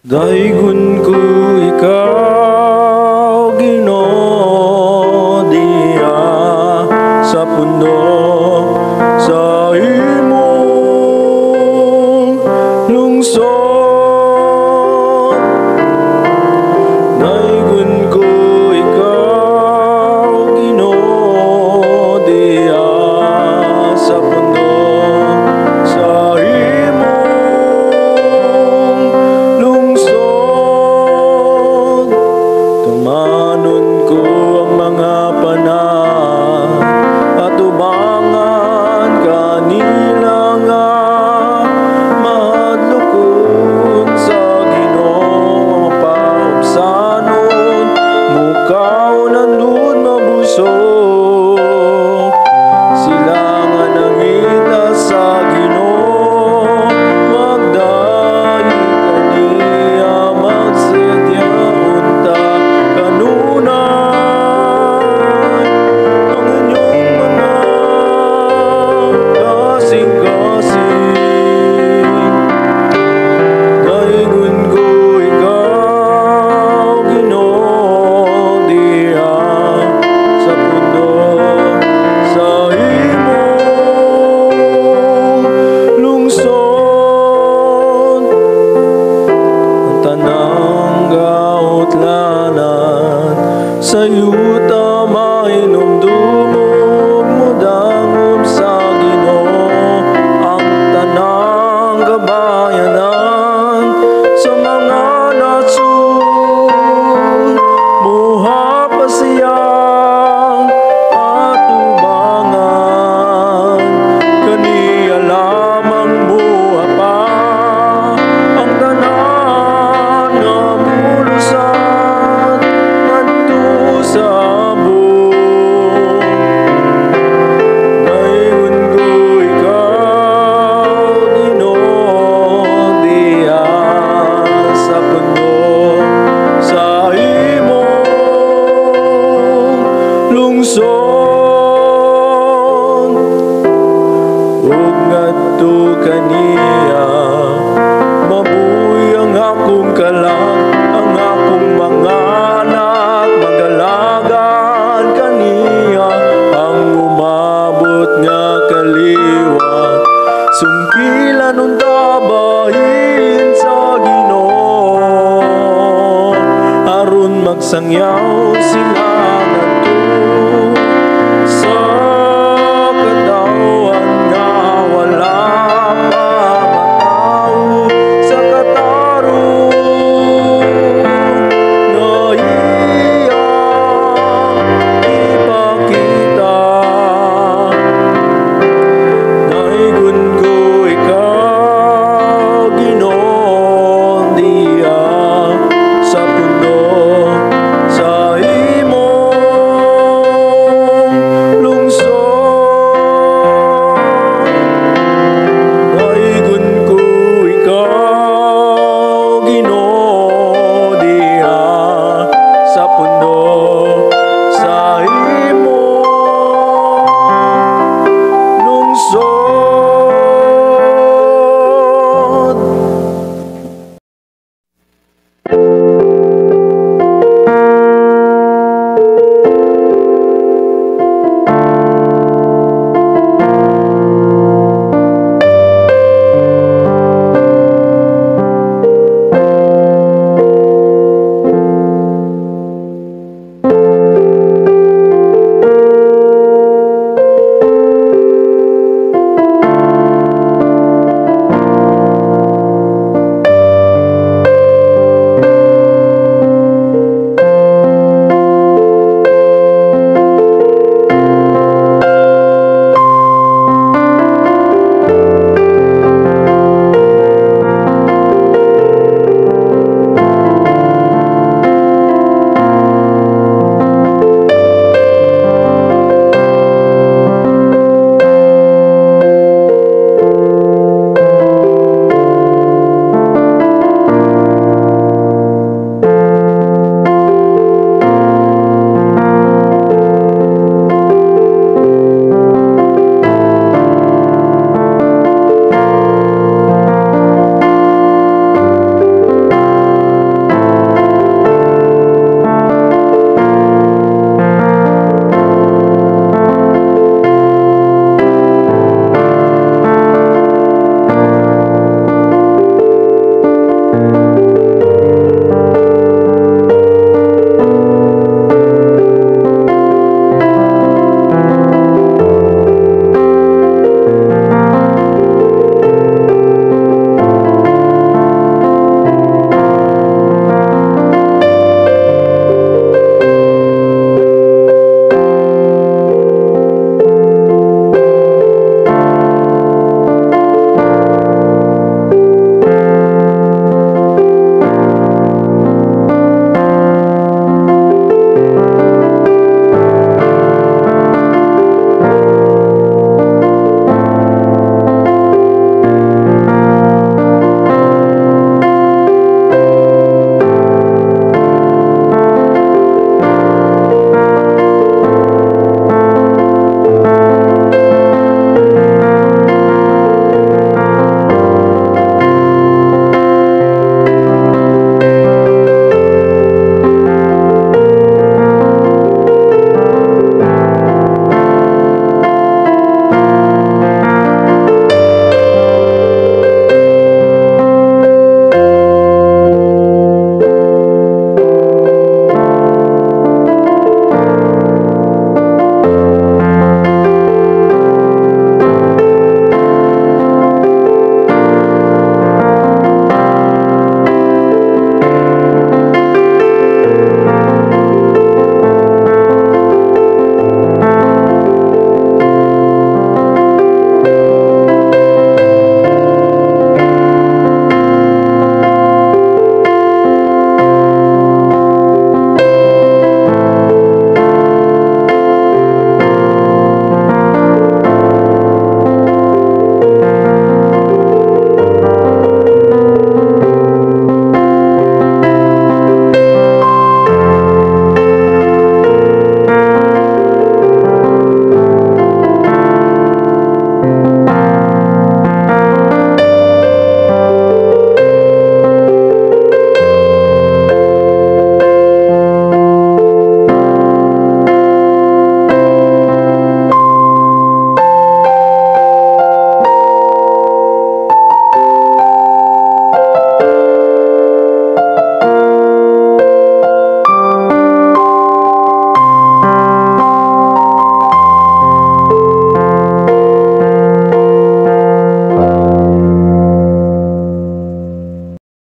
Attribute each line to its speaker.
Speaker 1: Daigon ko ikaw, Ginoo, diha sa puno sa imong lungsod. Daigon ko ikaw, Ginoo, diha sa puno sa tumanon ko ang mga panah at ubangan kanila nga mahadlokon sa Ginoo paubsanon mukaw nandun mabusog sila nga nangita sa Ginoo magdahi kaniya magsidya unta kanunay ang inyong mga kasing-kasing. Daigon ko ikaw, Ginoo, diha sa puno sa imong lungsod. Ang tanang gautlanan sa yuta mainumdumog mudangob sa Ginoo ang tanang kabayanan sa mga nasud buha pa siyang atubangan kaniya lamang buha pa ang tanan nga mulusan ngadto sa buong. Daigon ko ikaw, Ginoo, diha sa puno sa imong lungsod ug ngadto kaniya mabuhi ang akong kalag ang akong mga anak magalagan kaniya ang umabot nga kaliwat sungkilan unta bahin sa Ginoo aron magsangyaw sila